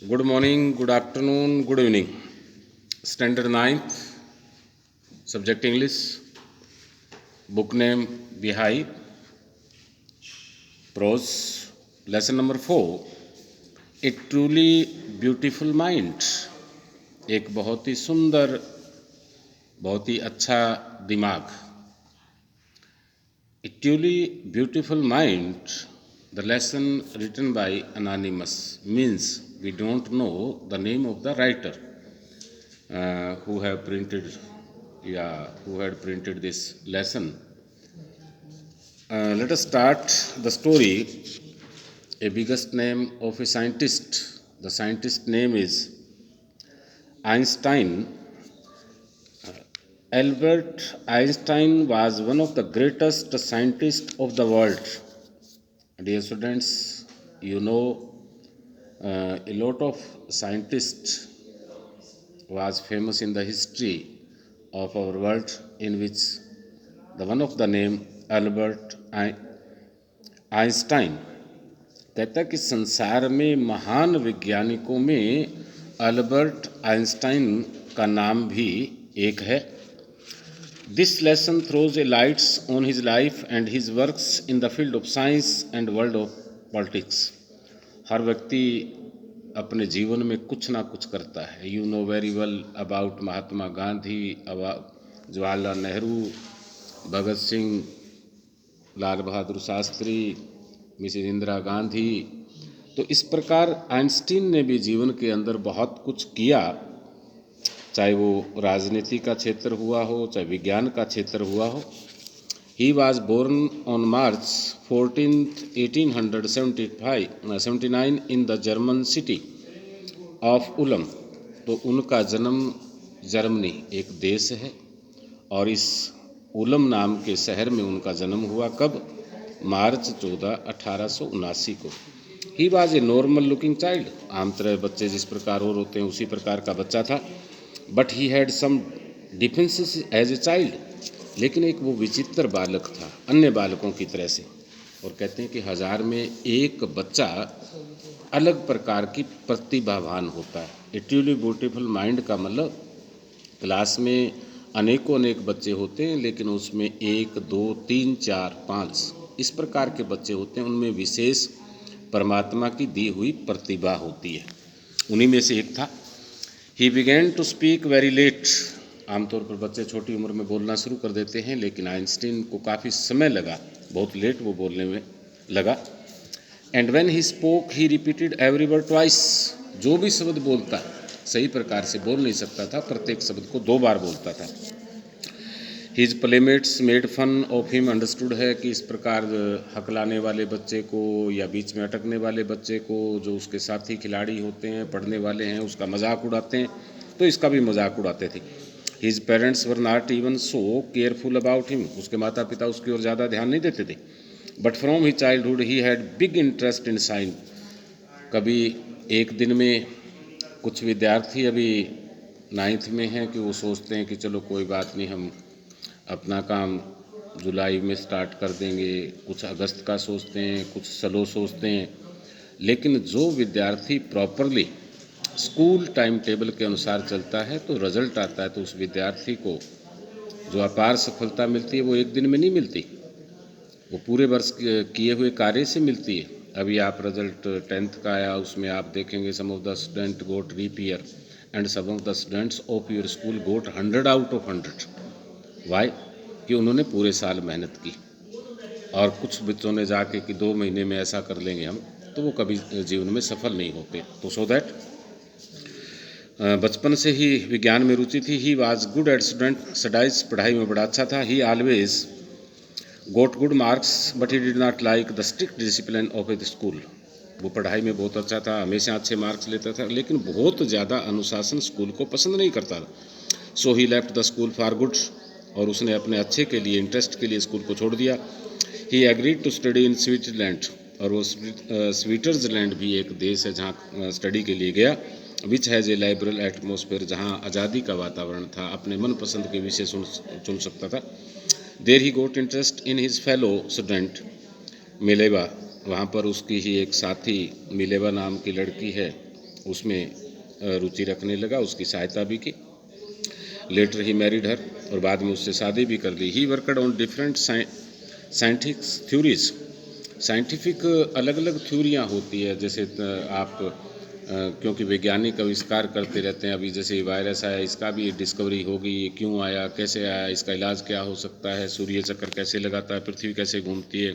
Good morning, good afternoon, good evening. Standard 9th, subject English, book name Beehive, prose, lesson number 4, A truly beautiful mind, एक बहुत ही सुंदर, बहुत ही अच्छा दिमाग. A truly beautiful mind, the lesson written by Anonymous, means we don't know the name of the writer who had printed this lesson. Let us start the story. A biggest name of a scientist. The scientist name is Einstein. Albert Einstein was one of the greatest scientists of the world. Dear students, you know a lot of scientists was famous in the history of our world, in which the one of the name Albert Einstein. कहता है कि संसार में महान वैज्ञानिकों में Albert Einstein का नाम भी एक है. This lesson throws a lights on his life and his works in the field of science and world of politics. हर व्यक्ति अपने जीवन में कुछ ना कुछ करता है. You know very well about Mahatma Gandhi, Jawaharlal Nehru, Bhagat Singh, Lal Bahadur Shastri, Mrs Indira Gandhi. तो इस प्रकार आइंस्टीन ने भी जीवन के अंदर बहुत कुछ किया, चाहे वो राजनीति का क्षेत्र हुआ हो, चाहे विज्ञान का क्षेत्र हुआ हो. He was born on March 14th 1879 in the German city of Ulm. तो उनका जन्म जर्मनी एक देश है और इस उलम नाम के शहर में उनका जन्म हुआ. कब? मार्च 14, 1879 को. He was a normal looking child. आम तरह बच्चे जिस प्रकार और होते हैं उसी प्रकार का बच्चा था. But he had some differences as a child. लेकिन एक वो विचित्र बालक था अन्य बालकों की तरह से. और कहते हैं कि 1000 में एक बच्चा अलग प्रकार की प्रतिभावान होता है. ए ट्रूली ब्यूटीफुल माइंड का मतलब क्लास में अनेक बच्चे होते हैं, लेकिन उसमें 1, 2, 3, 4, 5 इस प्रकार के बच्चे होते हैं. उनमें विशेष परमात्मा की दी हुई प्रतिभा होती है. उन्हीं में से एक था. He began to speak very late. आमतौर पर बच्चे छोटी उम्र में बोलना शुरू कर देते हैं, लेकिन आइंस्टीन को काफ़ी समय लगा, बहुत लेट वो बोलने में लगा. And when he spoke he repeated every word twice. जो भी शब्द बोलता सही प्रकार से बोल नहीं सकता था, प्रत्येक शब्द को 2 बार बोलता था. His playmates made fun of him. Understood है कि इस प्रकार हकलाने वाले बच्चे को या बीच में अटकने वाले बच्चे को, जो उसके साथी खिलाड़ी होते हैं, पढ़ने वाले हैं, उसका मजाक उड़ाते हैं, तो इसका भी मजाक उड़ाते थे. His parents were not even so careful about him. उसके माता पिता उसकी ओर ज़्यादा ध्यान नहीं देते थे. But from his childhood he had big interest in science. कभी एक दिन में कुछ विद्यार्थी अभी 9th में हैं कि वो सोचते हैं कि चलो कोई बात नहीं, हम अपना काम जुलाई में स्टार्ट कर देंगे, कुछ अगस्त का सोचते हैं, कुछ स्लो सोचते हैं. लेकिन जो विद्यार्थी प्रॉपरली स्कूल टाइम टेबल के अनुसार चलता है तो रिजल्ट आता है, तो उस विद्यार्थी को जो अपार सफलता मिलती है वो एक दिन में नहीं मिलती, वो पूरे वर्ष किए हुए कार्य से मिलती है. अभी आप रिजल्ट 10th का आया, उसमें आप देखेंगे some of the student got reappear and some of the students of your school got 100 out of 100. Why? कि उन्होंने पूरे साल मेहनत की. और कुछ बच्चों ने जाके कि 2 महीने में ऐसा कर लेंगे हम, तो वो कभी जीवन में सफल नहीं होते. तो सो दैट बचपन से ही विज्ञान में रुचि थी. He was good at student studies. पढ़ाई में बड़ा अच्छा था. He always got good marks but he did not like the strict discipline of a school. वो पढ़ाई में बहुत अच्छा था, हमेशा अच्छे मार्क्स लेता था, लेकिन बहुत ज़्यादा अनुशासन स्कूल को पसंद नहीं करता था. So he left the school for good. और उसने अपने अच्छे के लिए, इंटरेस्ट के लिए स्कूल को छोड़ दिया. He agreed to study in Switzerland. और वो स्विट्जरलैंड भी एक देश है जहाँ स्टडी के लिए गया. Which has a liberal atmosphere. जहाँ आज़ादी का वातावरण था, अपने मनपसंद के विषय चुन सकता था. There he got interest in his fellow student Mileva. वहाँ पर उसकी ही एक साथी मिलेवा नाम की लड़की है, उसमें रुचि रखने लगा, उसकी सहायता भी की। लेटर ही मैरिड हर, और बाद में उससे शादी भी कर ली। He worked on different scientific theories. Scientific अलग अलग थ्योरियाँ होती है, जैसे आप क्योंकि वैज्ञानिक आविष्कार करते रहते हैं। अभी जैसे वायरस आया, इसका भी डिस्कवरी होगी, ये क्यों आया, कैसे आया, इसका इलाज क्या हो सकता है, सूर्य चक्कर कैसे लगाता है, पृथ्वी कैसे घूमती है,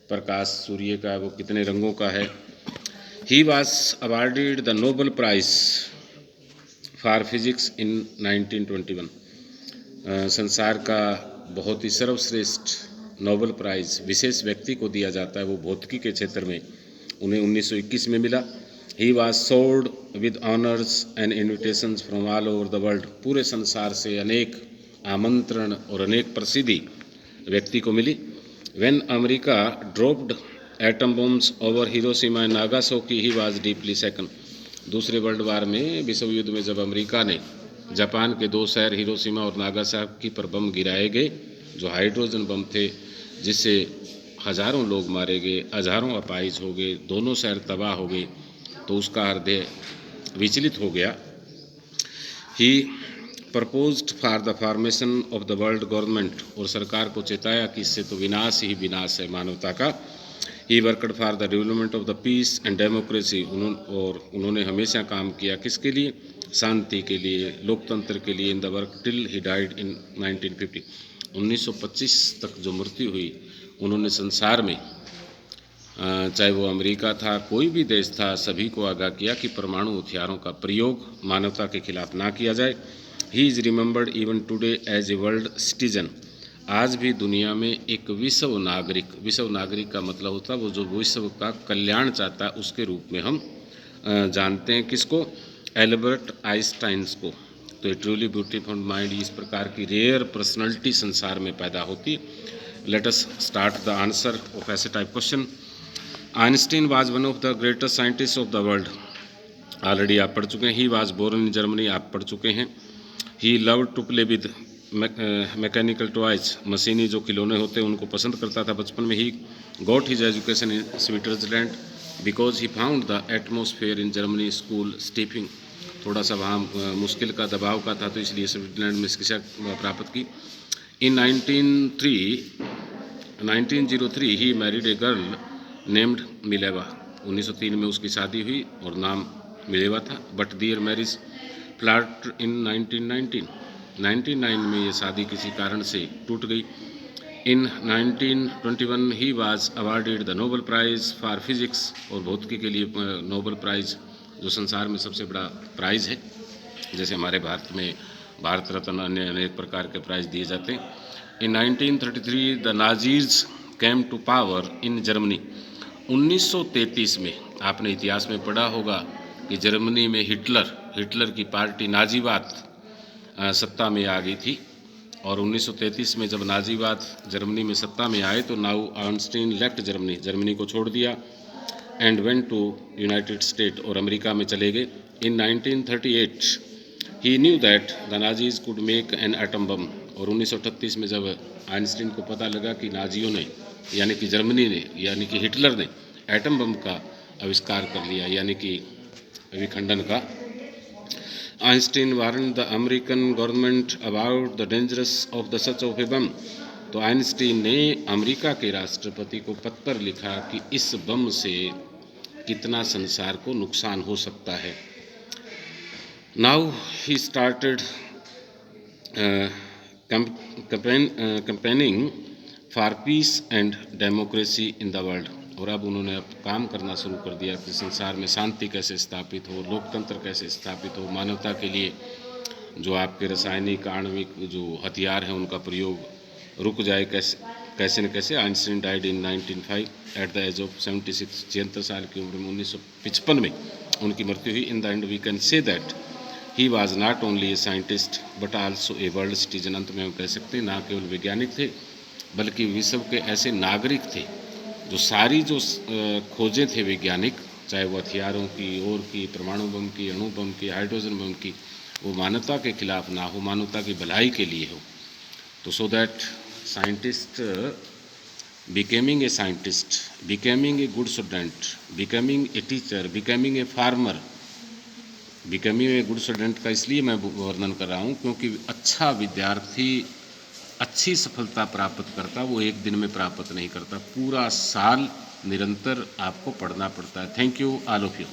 प्रकाश सूर्य का वो कितने रंगों का है। He was awarded the Nobel prize for physics in 1921। संसार का बहुत ही सर्वश्रेष्ठ नोबेल प्राइज़ विशेष व्यक्ति को दिया जाता है, वो भौतिकी के क्षेत्र में उन्हें 1921 में मिला। He was sword with honours and invitations from all over the world. पूरे संसार से अनेक आमंत्रण और अनेक प्रसिद्धि व्यक्ति को मिली। When America dropped atom bombs over Hiroshima and Nagasaki, he was deeply saddened. दूसरे वर्ल्ड वार में, विश्व युद्ध में, जब अमेरिका ने जापान के 2 शहर हिरोशिमा और नागासाकी पर बम गिराए गए, जो हाइड्रोजन बम थे, जिससे हज़ारों लोग मारे गए, हज़ारों अपाहिज हो गए, दोनों शहर तबाह हो गए, तो उसका हृदय विचलित हो गया। He proposed for the formation of the world government, और सरकार को चेताया कि इससे तो विनाश ही विनाश है मानवता का। He worked for the development of the peace and democracy, उन्होंने हमेशा काम किया किसके लिए? शांति के लिए, लोकतंत्र के लिए। In the work till he died in 1950। 1925 तक जो मृत्यु हुई, उन्होंने संसार में, चाहे वो अमेरिका था, कोई भी देश था, सभी को आगाह किया कि परमाणु हथियारों का प्रयोग मानवता के खिलाफ ना किया जाए। He is remembered even today as a world citizen. आज भी दुनिया में एक विश्व नागरिक का मतलब होता है वो जो विश्व का कल्याण चाहता है, उसके रूप में हम जानते हैं किसको? एल्बर्ट आइंस्टाइन को। तो ए ट्रूली ब्यूटीफुल माइंड, इस प्रकार की रेयर पर्सनैलिटी संसार में पैदा होती है। Let us start the answer of ऐसे type question. Einstein was one of the greatest scientist of the world, already आप पढ़ चुके हैं। He was born in Germany, आप पढ़ चुके हैं। He loved to play with mechanical toys, मशीनी जो खिलौने होते हैं उनको पसंद करता था बचपन में। He got his education in Switzerland because he found the atmosphere in Germany school stifling. थोड़ा सा वहाँ मुश्किल का दबाव का था, तो इसलिए स्विट्जरलैंड में शिक्षा प्राप्त की। In 1903 he married a girl named Mileva. 1903 में उसकी शादी हुई और नाम मिलेवा था। But their marriage flirt in 1919 में ये शादी किसी कारण से टूट गई। In 1921 he was awarded the Nobel prize for physics, और भौतिकी के लिए नोबेल प्राइज़, जो संसार में सबसे बड़ा प्राइज़ है। जैसे हमारे भारत में भारत रत्न, अन्य अनेक प्रकार के प्राइज़ दिए जाते हैं। In 1933 the Nazis came to power in Germany. 1933 में आपने इतिहास में पढ़ा होगा कि जर्मनी में हिटलर की पार्टी नाजीवाद सत्ता में आ गई थी। और 1933 में जब नाजीवाद जर्मनी में सत्ता में आए, तो नाउ आइंस्टीन लेफ्ट जर्मनी को छोड़ दिया and went to United State, और अमेरिका में चले गए। In 1938 he knew that the Nazis could make an atom bomb, और 1938 में जब आइंस्टीन को पता लगा कि नाजियों ने, यानी कि जर्मनी ने, यानी कि हिटलर ने एटम बम का आविष्कार कर लिया, यानी कि विखंडन का। Einstein warn the American government about the dangerous of the such of a bomb. तो आइंस्टीन ने अमेरिका के राष्ट्रपति को पत्र लिखा कि इस बम से कितना संसार को नुकसान हो सकता है। Now he started campaigning for piece and democracy in the world. और अब उन्होंने काम करना शुरू कर दिया कि संसार में शांति कैसे स्थापित हो, लोकतंत्र कैसे स्थापित हो, मानवता के लिए जो आपके रासायनिक आणविक जो हथियार हैं उनका प्रयोग रुक जाए, कैसे न कैसे। Einstein died in 1905 at the age of 76, 76 साल की उम्र में 1955 में उनकी मृत्यु हुई। In the end we can say that he was not only a scientist but also a world citizen. अंत में हम कह सकते हैं ना केवल वैज्ञानिक थे, बल्कि विश्व के ऐसे नागरिक थे जो सारी जो खोजें थे वैज्ञानिक, चाहे वो हथियारों की, और की, परमाणु बम की, अणु बम की, हाइड्रोजन बम की, वो मानवता के खिलाफ ना हो, मानवता की भलाई के लिए हो। तो so that scientist becoming a scientist, becoming a good student, becoming a teacher, becoming a farmer, becoming a good student का इसलिए मैं वर्णन कर रहा हूँ क्योंकि अच्छा विद्यार्थी अच्छी सफलता प्राप्त करता वो एक दिन में प्राप्त नहीं करता, पूरा साल निरंतर आपको पढ़ना पड़ता है। Thank you all of you.